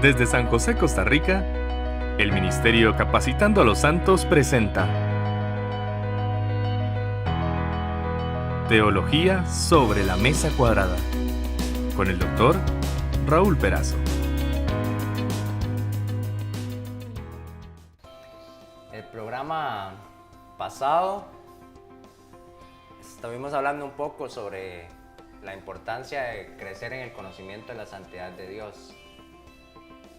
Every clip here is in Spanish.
Desde San José, Costa Rica, el Ministerio Capacitando a los Santos presenta Teología sobre la Mesa Cuadrada, con el Dr. Raúl Perazo. El programa pasado estuvimos hablando un poco sobre la importancia de crecer en el conocimiento de la santidad de Dios.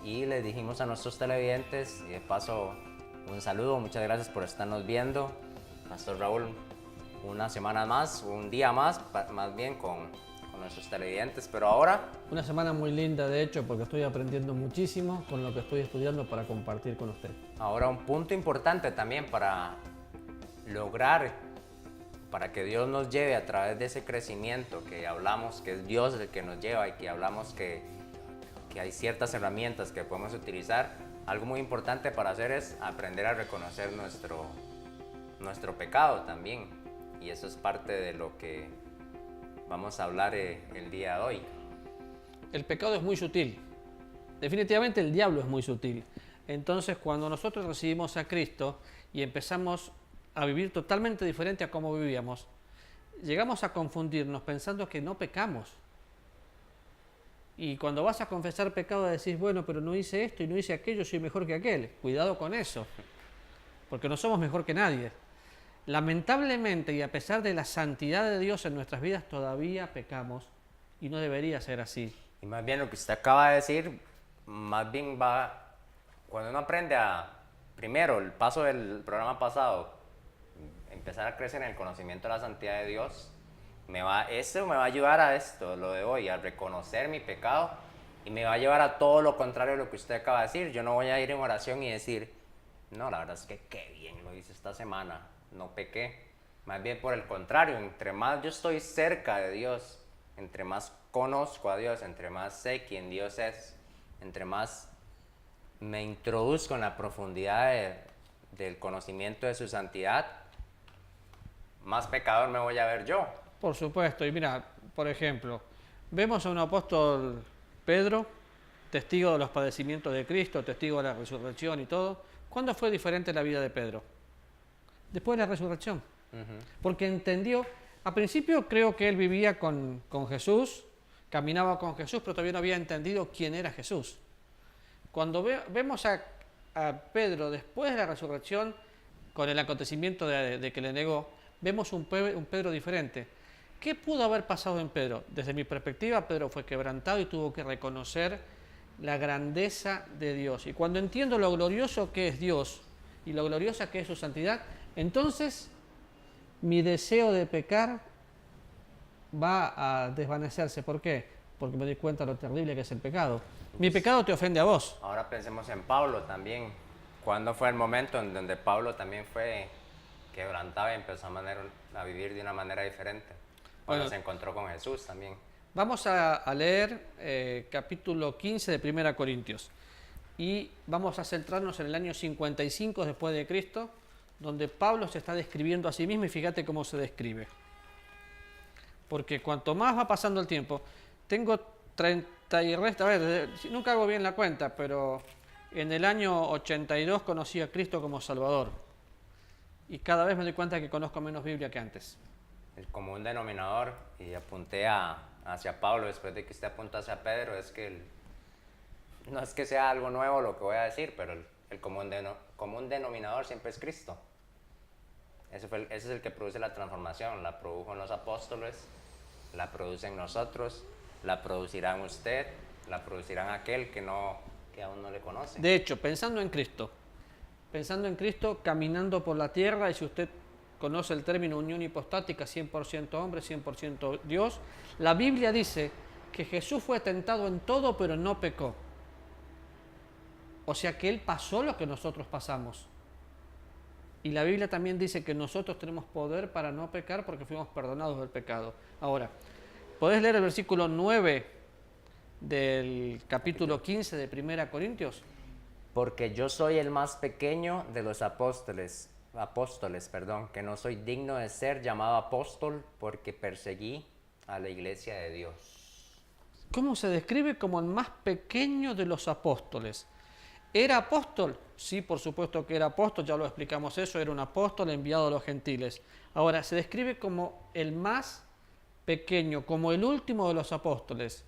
Y les dijimos a nuestros televidentes, y de paso un saludo, muchas gracias por estarnos viendo. Pastor Raúl, una semana más, un día más bien con nuestros televidentes, pero ahora... Una semana muy linda, de hecho, porque estoy aprendiendo muchísimo con lo que estoy estudiando para compartir con usted. Ahora un punto importante también para lograr, para que Dios nos lleve a través de ese crecimiento que hablamos, que es Dios el que nos lleva y que hablamos que hay ciertas herramientas que podemos utilizar. Algo muy importante para hacer es aprender a reconocer nuestro pecado también. Y eso es parte de lo que vamos a hablar el día de hoy. El pecado es muy sutil. Definitivamente el diablo es muy sutil. Entonces, cuando nosotros recibimos a Cristo y empezamos a vivir totalmente diferente a cómo vivíamos, llegamos a confundirnos pensando que no pecamos. Y cuando vas a confesar pecado decís, bueno, pero no hice esto y no hice aquello, soy mejor que aquel. Cuidado con eso, porque no somos mejor que nadie. Lamentablemente, y a pesar de la santidad de Dios en nuestras vidas, todavía pecamos y no debería ser así. Y más bien lo que usted acaba de decir, más bien va, cuando uno aprende primero, el paso del programa pasado, empezar a crecer en el conocimiento de la santidad de Dios, eso me va a ayudar a esto, lo de hoy, a reconocer mi pecado, y me va a llevar a todo lo contrario de lo que usted acaba de decir. Yo no voy a ir en oración y decir, no, la verdad es que qué bien lo hice esta semana, no pequé. Más bien por el contrario, entre más yo estoy cerca de Dios, entre más conozco a Dios, entre más sé quién Dios es, entre más me introduzco en la profundidad del conocimiento de su santidad, más pecador me voy a ver yo. Por supuesto, y mira, por ejemplo, vemos a un apóstol Pedro, testigo de los padecimientos de Cristo, testigo de la resurrección y todo. ¿Cuándo fue diferente la vida de Pedro? Después de la resurrección. Porque entendió, al principio creo que él vivía con Jesús, caminaba con Jesús, pero todavía no había entendido quién era Jesús. Cuando vemos a Pedro después de la resurrección, con el acontecimiento de que le negó, vemos un Pedro diferente. ¿Qué pudo haber pasado en Pedro? Desde mi perspectiva, Pedro fue quebrantado y tuvo que reconocer la grandeza de Dios. Y cuando entiendo lo glorioso que es Dios y lo gloriosa que es su santidad, entonces mi deseo de pecar va a desvanecerse. ¿Por qué? Porque me doy cuenta de lo terrible que es el pecado. Mi pecado te ofende a vos. Ahora pensemos en Pablo también. ¿Cuándo fue el momento en donde Pablo también fue quebrantado y empezó a vivir de una manera diferente? Cuando se encontró con Jesús también. Vamos a leer capítulo 15 de 1 Corintios. Y vamos a centrarnos en el año 55 después de Cristo, donde Pablo se está describiendo a sí mismo, y fíjate cómo se describe. Porque cuanto más va pasando el tiempo, tengo 30 y resta, a ver, nunca hago bien la cuenta, pero en el año 82 conocí a Cristo como Salvador. Y cada vez me doy cuenta que conozco menos Biblia que antes. El común denominador, y apunté hacia Pablo después de que usted apuntó hacia Pedro, es que no es que sea algo nuevo lo que voy a decir, pero el común denominador siempre es Cristo. Ese es el que produce la transformación. La produjo en los apóstoles, la produce en nosotros, la producirá en usted, la producirá en aquel que aún no le conoce. De hecho, pensando en Cristo, caminando por la tierra, y si usted conoce el término unión hipostática, 100% hombre, 100% Dios, la Biblia dice que Jesús fue tentado en todo, pero no pecó. O sea que Él pasó lo que nosotros pasamos. Y la Biblia también dice que nosotros tenemos poder para no pecar porque fuimos perdonados del pecado. Ahora, ¿podés leer el versículo 9 del capítulo 15 de 1 Corintios? Porque yo soy el más pequeño de los apóstoles, que no soy digno de ser llamado apóstol porque perseguí a la iglesia de Dios. ¿Cómo se describe? Como el más pequeño de los apóstoles. ¿Era apóstol? Sí, por supuesto que era apóstol, ya lo explicamos eso, era un apóstol enviado a los gentiles. Ahora, se describe como el más pequeño, como el último de los apóstoles.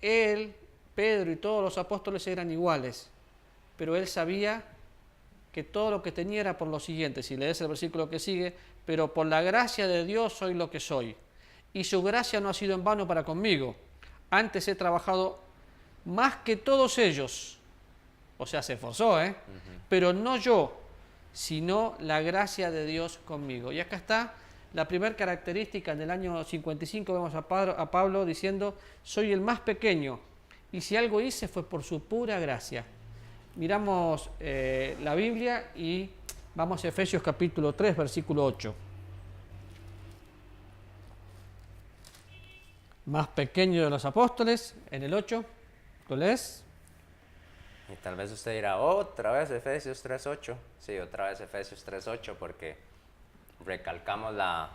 Él, Pedro y todos los apóstoles eran iguales, pero él sabía que todo lo que tenía era por lo siguiente, si lees el versículo que sigue, pero por la gracia de Dios soy lo que soy, y su gracia no ha sido en vano para conmigo, antes he trabajado más que todos ellos, o sea, se esforzó, pero no yo, sino la gracia de Dios conmigo. Y acá está la primera característica. En el año 55 vemos a Pablo diciendo, soy el más pequeño, y si algo hice fue por su pura gracia. Miramos la Biblia y vamos a Efesios capítulo 3, versículo 8. Más pequeño de los apóstoles, en el 8, ¿lo lees? Y tal vez usted dirá, otra vez Efesios 3.8. Sí, otra vez Efesios 3.8, porque recalcamos la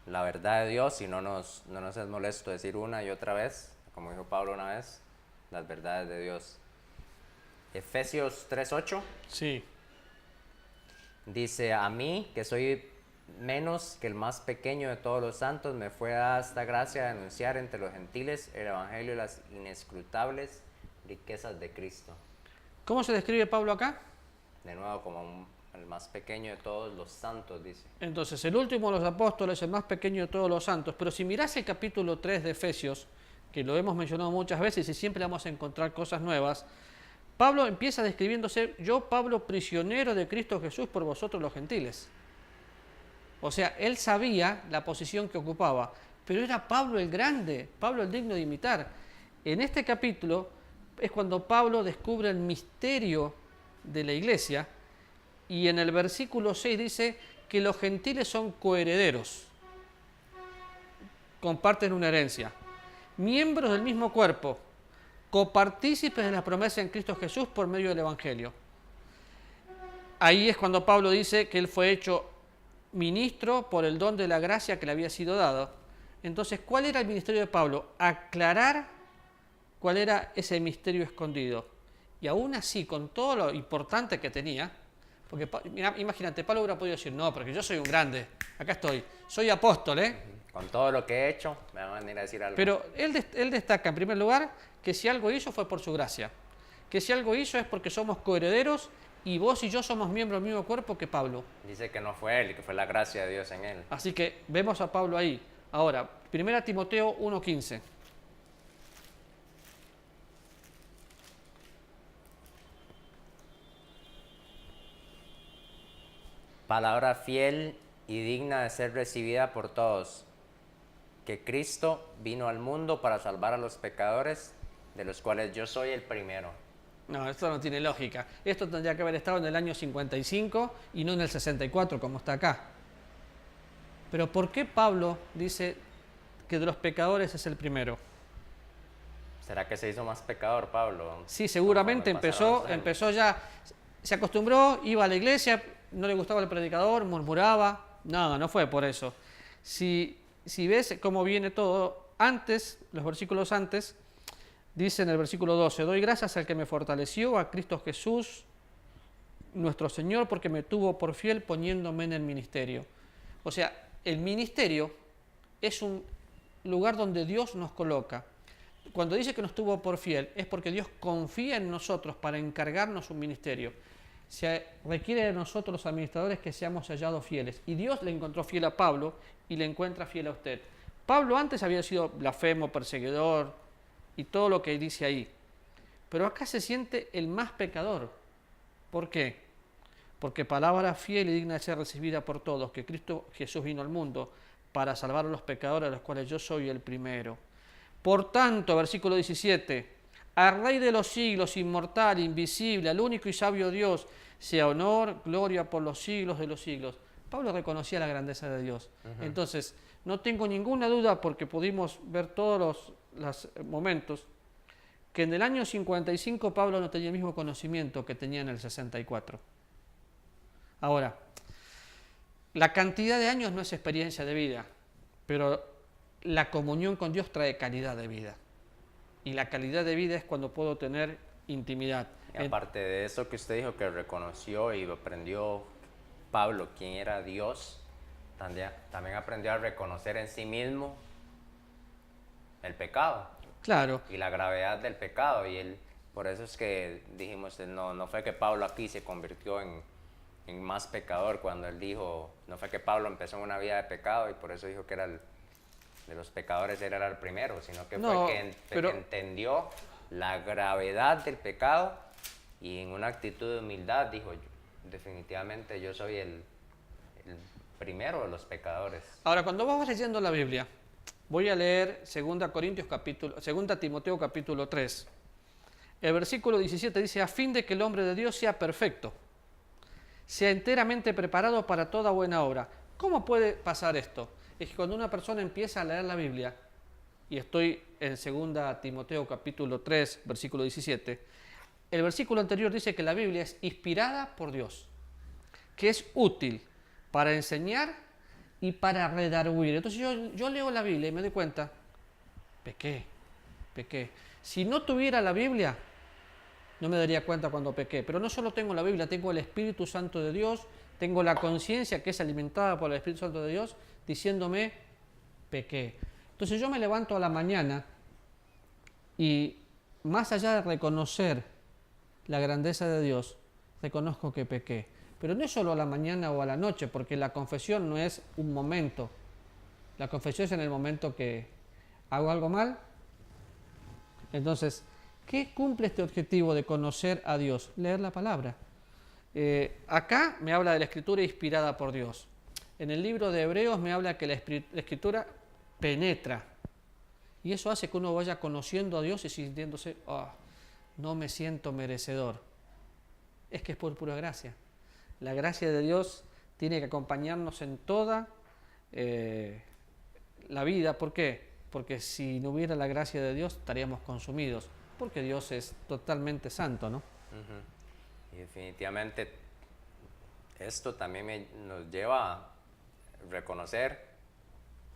verdad de Dios y no nos es molesto decir una y otra vez, como dijo Pablo una vez, las verdades de Dios. Efesios 3.8. Sí. Dice, a mí, que soy menos que el más pequeño de todos los santos, me fue dada esta gracia de anunciar entre los gentiles el evangelio de las inescrutables riquezas de Cristo. ¿Cómo se describe Pablo acá? De nuevo, como el más pequeño de todos los santos, dice. Entonces, el último de los apóstoles, el más pequeño de todos los santos. Pero si mirás el capítulo 3 de Efesios, que lo hemos mencionado muchas veces y siempre vamos a encontrar cosas nuevas, Pablo empieza describiéndose, yo Pablo, prisionero de Cristo Jesús por vosotros los gentiles. O sea, él sabía la posición que ocupaba, pero era Pablo el grande, Pablo el digno de imitar. En este capítulo es cuando Pablo descubre el misterio de la iglesia, y en el versículo 6 dice que los gentiles son coherederos, comparten una herencia, miembros del mismo cuerpo, copartícipes de la promesa en Cristo Jesús por medio del Evangelio. Ahí es cuando Pablo dice que él fue hecho ministro por el don de la gracia que le había sido dado. Entonces, ¿cuál era el ministerio de Pablo? Aclarar cuál era ese misterio escondido. Y aún así, con todo lo importante que tenía, porque mira, imagínate, Pablo hubiera podido decir, no, porque yo soy un grande, acá estoy, soy apóstol, Con todo lo que he hecho, me van a venir a decir algo. Pero él destaca, en primer lugar, que si algo hizo fue por su gracia, que si algo hizo es porque somos coherederos y vos y yo somos miembros del mismo cuerpo que Pablo. Dice que no fue él, que fue la gracia de Dios en él. Así que vemos a Pablo ahí. Ahora, 1 Timoteo 1:15. Palabra fiel y digna de ser recibida por todos, que Cristo vino al mundo para salvar a los pecadores, de los cuales yo soy el primero. No, esto no tiene lógica. Esto tendría que haber estado en el año 55 y no en el 64, como está acá. Pero ¿por qué Pablo dice que de los pecadores es el primero? ¿Será que se hizo más pecador, Pablo? Sí, seguramente empezó ya, se acostumbró, iba a la iglesia, no le gustaba el predicador, murmuraba. No fue por eso. Si ves cómo viene todo, antes, los versículos antes, dice en el versículo 12, doy gracias al que me fortaleció, a Cristo Jesús, nuestro Señor, porque me tuvo por fiel poniéndome en el ministerio. O sea, el ministerio es un lugar donde Dios nos coloca. Cuando dice que nos tuvo por fiel, es porque Dios confía en nosotros para encargarnos un ministerio. Se requiere de nosotros los administradores que seamos hallados fieles. Y Dios le encontró fiel a Pablo y le encuentra fiel a usted. Pablo antes había sido blasfemo, perseguidor y todo lo que dice ahí. Pero acá se siente el más pecador. ¿Por qué? Porque palabra fiel y digna de ser recibida por todos, que Cristo Jesús vino al mundo para salvar a los pecadores, a los cuales yo soy el primero. Por tanto, versículo 17, al Rey de los siglos, inmortal, invisible, al único y sabio Dios, sea honor, gloria por los siglos de los siglos. Pablo reconocía la grandeza de Dios. Entonces, no tengo ninguna duda, porque pudimos ver todos los momentos, que en el año 55 Pablo no tenía el mismo conocimiento que tenía en el 64. Ahora, la cantidad de años no es experiencia de vida, pero la comunión con Dios trae calidad de vida. Y la calidad de vida es cuando puedo tener intimidad. Y aparte de eso que usted dijo, que reconoció y aprendió Pablo quién era Dios, también aprendió a reconocer en sí mismo el pecado. Claro. Y la gravedad del pecado. Por eso es que dijimos, no fue que Pablo aquí se convirtió en más pecador cuando él dijo, no fue que Pablo empezó en una vida de pecado y por eso dijo que era de los pecadores él era el primero, sino que fue que entendió la gravedad del pecado y en una actitud de humildad dijo, definitivamente yo soy el primero de los pecadores. Ahora, cuando vas leyendo la Biblia, voy a leer 2 Timoteo capítulo 3. El versículo 17 dice, a fin de que el hombre de Dios sea perfecto, sea enteramente preparado para toda buena obra. ¿Cómo puede pasar esto? Es que cuando una persona empieza a leer la Biblia, y estoy en 2 Timoteo capítulo 3, versículo 17, el versículo anterior dice que la Biblia es inspirada por Dios, que es útil para enseñar y para redarguir. Entonces yo leo la Biblia y me doy cuenta, pequé. Si no tuviera la Biblia, no me daría cuenta cuando pequé. Pero no solo tengo la Biblia, tengo el Espíritu Santo de Dios, tengo la conciencia que es alimentada por el Espíritu Santo de Dios, diciéndome, pequé. Entonces yo me levanto a la mañana y más allá de reconocer la grandeza de Dios, reconozco que pequé. Pero no es solo a la mañana o a la noche, porque la confesión no es un momento. La confesión es en el momento que hago algo mal. Entonces, ¿qué cumple este objetivo de conocer a Dios? Leer la palabra. Acá me habla de la Escritura inspirada por Dios. En el libro de Hebreos me habla que la Escritura penetra. Y eso hace que uno vaya conociendo a Dios y sintiéndose, no me siento merecedor. Es que es por pura gracia. La gracia de Dios tiene que acompañarnos en toda la vida. ¿Por qué? Porque si no hubiera la gracia de Dios estaríamos consumidos. Porque Dios es totalmente santo, ¿no? Y definitivamente esto también nos lleva a reconocer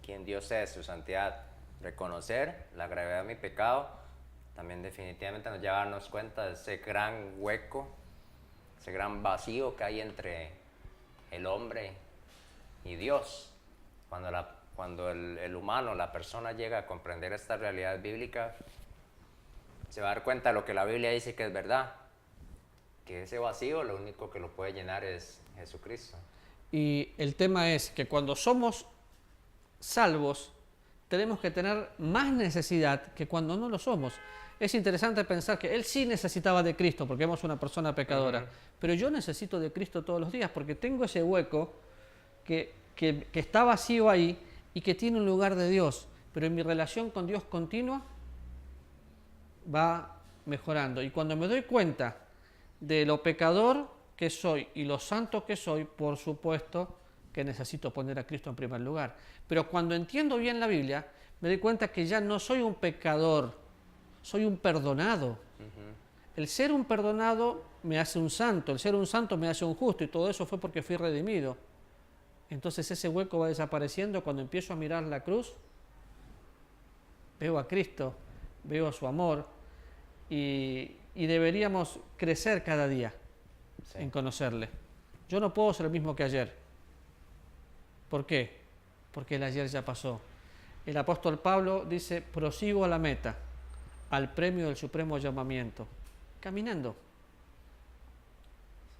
quién Dios es, su santidad. Reconocer la gravedad de mi pecado también definitivamente nos lleva a darnos cuenta de ese gran hueco, ese gran vacío que hay entre el hombre y Dios. Cuando el humano, la persona llega a comprender esta realidad bíblica, se va a dar cuenta de lo que la Biblia dice que es verdad, que ese vacío lo único que lo puede llenar es Jesucristo. Y el tema es que cuando somos salvos, tenemos que tener más necesidad que cuando no lo somos. Es interesante pensar que él sí necesitaba de Cristo, porque vemos una persona pecadora, pero yo necesito de Cristo todos los días, porque tengo ese hueco que está vacío ahí y que tiene un lugar de Dios, pero en mi relación con Dios continua va mejorando. Y cuando me doy cuenta de lo pecador que soy y lo santo que soy, por supuesto que necesito poner a Cristo en primer lugar. Pero cuando entiendo bien la Biblia, me doy cuenta que ya no soy un pecador, soy un perdonado. El ser un perdonado me hace un santo, el ser un santo me hace un justo, y todo eso fue porque fui redimido. Entonces ese hueco va desapareciendo cuando empiezo a mirar la cruz, veo a Cristo, veo su amor, y deberíamos crecer cada día en conocerle. Yo no puedo ser el mismo que ayer. ¿Por qué? Porque el ayer ya pasó. El apóstol Pablo dice, prosigo a la meta, al premio del supremo llamamiento, caminando.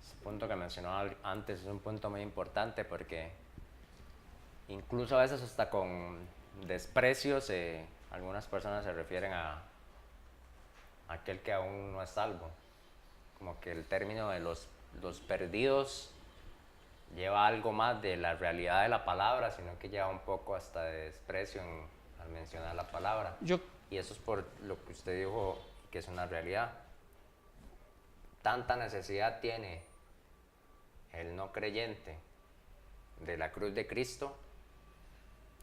Ese punto que mencionó antes es un punto muy importante, porque incluso a veces hasta con desprecios algunas personas se refieren a aquel que aún no es salvo. Como que el término de los perdidos lleva algo más de la realidad de la palabra, sino que lleva un poco hasta de desprecio al mencionar la palabra. Y eso es por lo que usted dijo, que es una realidad. Tanta necesidad tiene el no creyente de la cruz de Cristo,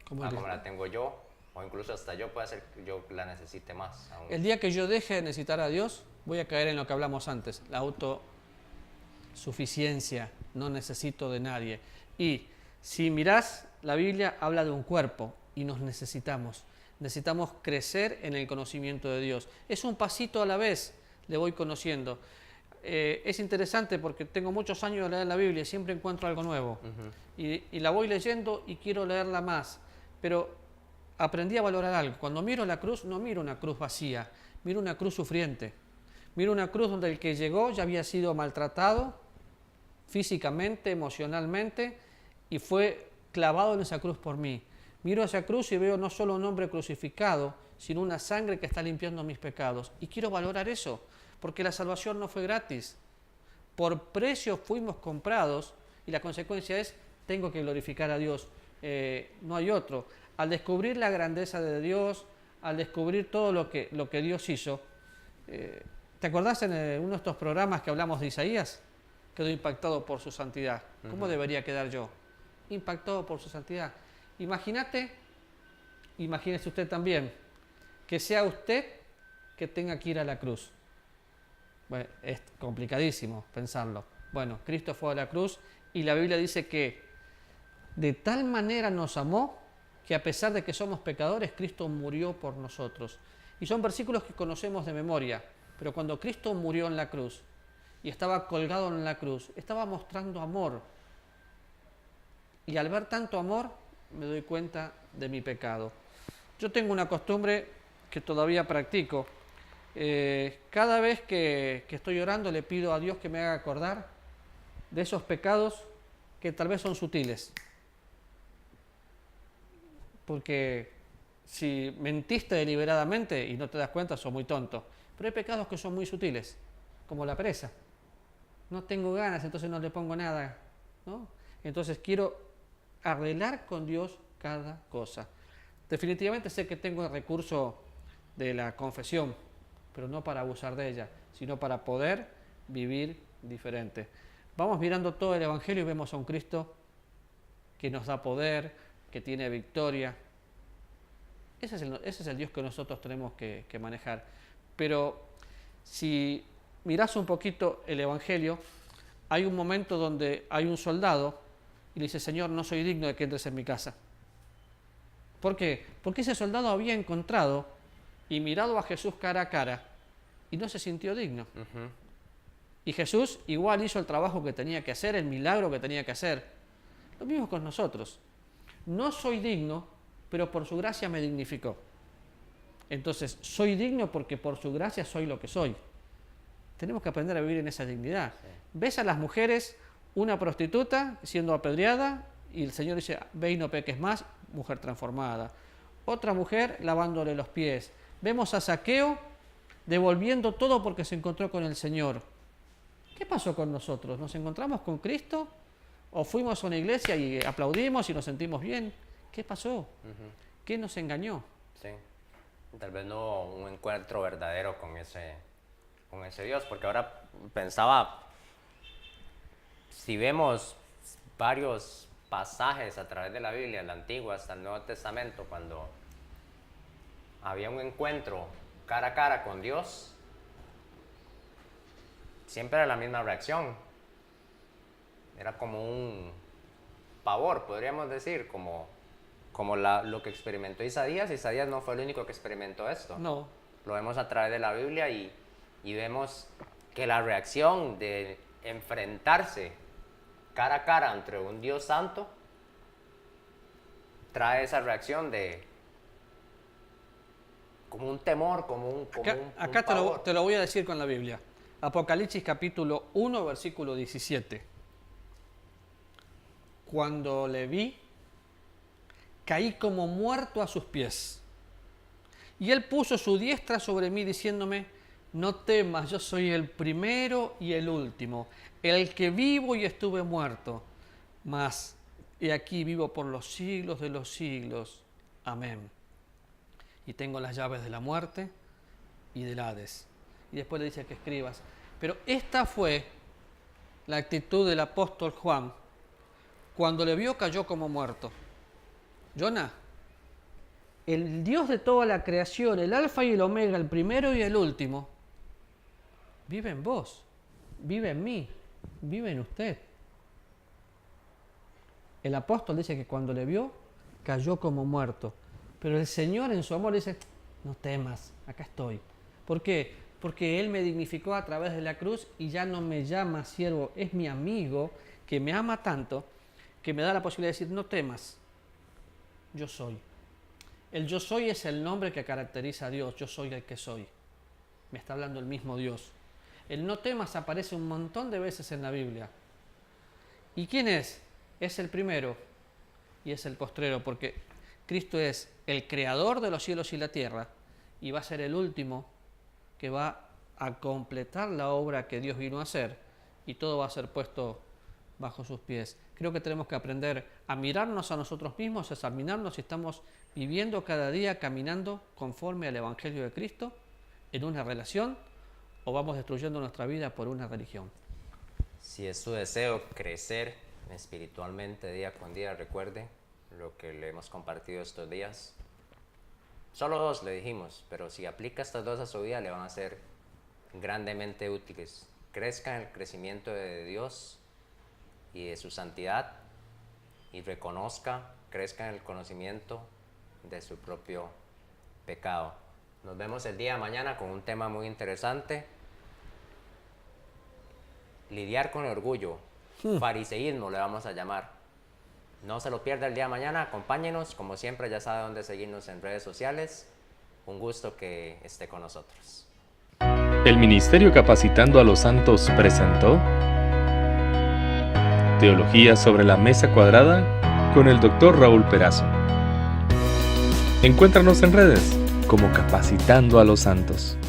como la tengo yo, o incluso hasta yo puede ser que yo la necesite más aún. El día que yo deje de necesitar a Dios, voy a caer en lo que hablamos antes, la autosuficiencia, no necesito de nadie. Y si mirás, la Biblia habla de un cuerpo, y nos necesitamos. Necesitamos crecer en el conocimiento de Dios. Es un pasito a la vez, le voy conociendo. Es interesante porque tengo muchos años de leer la Biblia y siempre encuentro algo nuevo. Y la voy leyendo y quiero leerla más. Pero aprendí a valorar algo. Cuando miro la cruz, no miro una cruz vacía, miro una cruz sufriente. Miro una cruz donde el que llegó ya había sido maltratado físicamente, emocionalmente, y fue clavado en esa cruz por mí. Miro esa cruz y veo no solo un hombre crucificado, sino una sangre que está limpiando mis pecados. Y quiero valorar eso, porque la salvación no fue gratis. Por precio fuimos comprados y la consecuencia es, tengo que glorificar a Dios. No hay otro. Al descubrir la grandeza de Dios, al descubrir todo lo que Dios hizo, ¿te acordás en uno de estos programas que hablamos de Isaías? Quedó impactado por su santidad. ¿Cómo debería quedar yo? Impactado por su santidad. Imagínese usted también, que sea usted que tenga que ir a la cruz. Bueno, es complicadísimo pensarlo. Bueno, Cristo fue a la cruz y la Biblia dice que de tal manera nos amó que a pesar de que somos pecadores, Cristo murió por nosotros. Y son versículos que conocemos de memoria, pero cuando Cristo murió en la cruz y estaba colgado en la cruz, estaba mostrando amor. Y al ver tanto amor, me doy cuenta de mi pecado. Yo tengo una costumbre que todavía practico. Cada vez que estoy orando le pido a Dios que me haga acordar de esos pecados que tal vez son sutiles. Porque si mentiste deliberadamente y no te das cuenta, sos muy tonto. Pero hay pecados que son muy sutiles, como la pereza. No tengo ganas, entonces no le pongo nada, ¿no? Entonces quiero arreglar con Dios cada cosa. Definitivamente sé que tengo el recurso de la confesión, pero no para abusar de ella, sino para poder vivir diferente. Vamos mirando todo el Evangelio y vemos a un Cristo que nos da poder, que tiene victoria. Ese es el Dios que nosotros tenemos que manejar. Pero si mirás un poquito el Evangelio, hay un momento donde hay un soldado y le dice, Señor, no soy digno de que entres en mi casa. ¿Por qué? Porque ese soldado había encontrado y mirado a Jesús cara a cara y no se sintió digno. Y Jesús igual hizo el trabajo que tenía que hacer, el milagro que tenía que hacer. Lo mismo con nosotros. No soy digno, pero por su gracia me dignificó. Entonces, soy digno porque por su gracia soy lo que soy. Tenemos que aprender a vivir en esa dignidad. Sí. Ves a las mujeres, una prostituta siendo apedreada y el Señor dice, ve y no peques más, mujer transformada. Otra mujer lavándole los pies. Vemos a Zaqueo devolviendo todo porque se encontró con el Señor. ¿Qué pasó con nosotros? ¿Nos encontramos con Cristo? ¿O fuimos a una iglesia y aplaudimos y nos sentimos bien? ¿Qué pasó? ¿Qué nos engañó? Sí, tal vez no hubo un encuentro verdadero con ese Dios, porque ahora pensaba, si vemos varios pasajes a través de la Biblia, el Antiguo hasta el Nuevo Testamento, cuando había un encuentro cara a cara con Dios, siempre era la misma reacción. Era como un pavor, podríamos decir, como lo que experimentó Isaías. Isaías no fue el único que experimentó esto. No. Lo vemos a través de la Biblia y vemos que la reacción de enfrentarse cara a cara entre un Dios santo trae esa reacción de como un temor, como un acá pavor. te lo voy a decir con la Biblia. Apocalipsis capítulo 1, versículo 17. Cuando le vi, caí como muerto a sus pies. Y él puso su diestra sobre mí diciéndome, no temas, yo soy el primero y el último, el que vivo y estuve muerto. Mas he aquí vivo por los siglos de los siglos. Amén. Y tengo las llaves de la muerte y del Hades. Y después le dice que escribas. Pero esta fue la actitud del apóstol Juan. Cuando le vio, cayó como muerto. Jonah, el Dios de toda la creación, el alfa y el omega, el primero y el último, vive en vos, vive en mí, vive en usted. El apóstol dice que cuando le vio, cayó como muerto. Pero el Señor en su amor dice, no temas, acá estoy. ¿Por qué? Porque Él me dignificó a través de la cruz y ya no me llama siervo, es mi amigo que me ama tanto que me da la posibilidad de decir, no temas, yo soy. El yo soy es el nombre que caracteriza a Dios, yo soy el que soy. Me está hablando el mismo Dios. El no temas aparece un montón de veces en la Biblia. ¿Y quién es? Es el primero y es el postrero, porque Cristo es el creador de los cielos y la tierra y va a ser el último que va a completar la obra que Dios vino a hacer y todo va a ser puesto bajo sus pies. Creo que tenemos que aprender a mirarnos a nosotros mismos, a examinarnos si estamos viviendo cada día, caminando conforme al Evangelio de Cristo en una relación o vamos destruyendo nuestra vida por una religión. Si es su deseo crecer espiritualmente día con día, recuerde lo que le hemos compartido estos días. Solo 2 le dijimos, pero si aplica estas 2 a su vida le van a ser grandemente útiles. Crezca en el crecimiento de Dios y de su santidad y crezca en el conocimiento de su propio pecado. Nos vemos el día de mañana con un tema muy interesante. Lidiar con el orgullo, fariseísmo le vamos a llamar. No se lo pierda el día de mañana, acompáñenos, como siempre ya sabe dónde seguirnos en redes sociales. Un gusto que esté con nosotros. El Ministerio Capacitando a los Santos presentó Teología sobre la Mesa Cuadrada con el Dr. Raúl Perazo. Encuéntranos en redes como Capacitando a los Santos.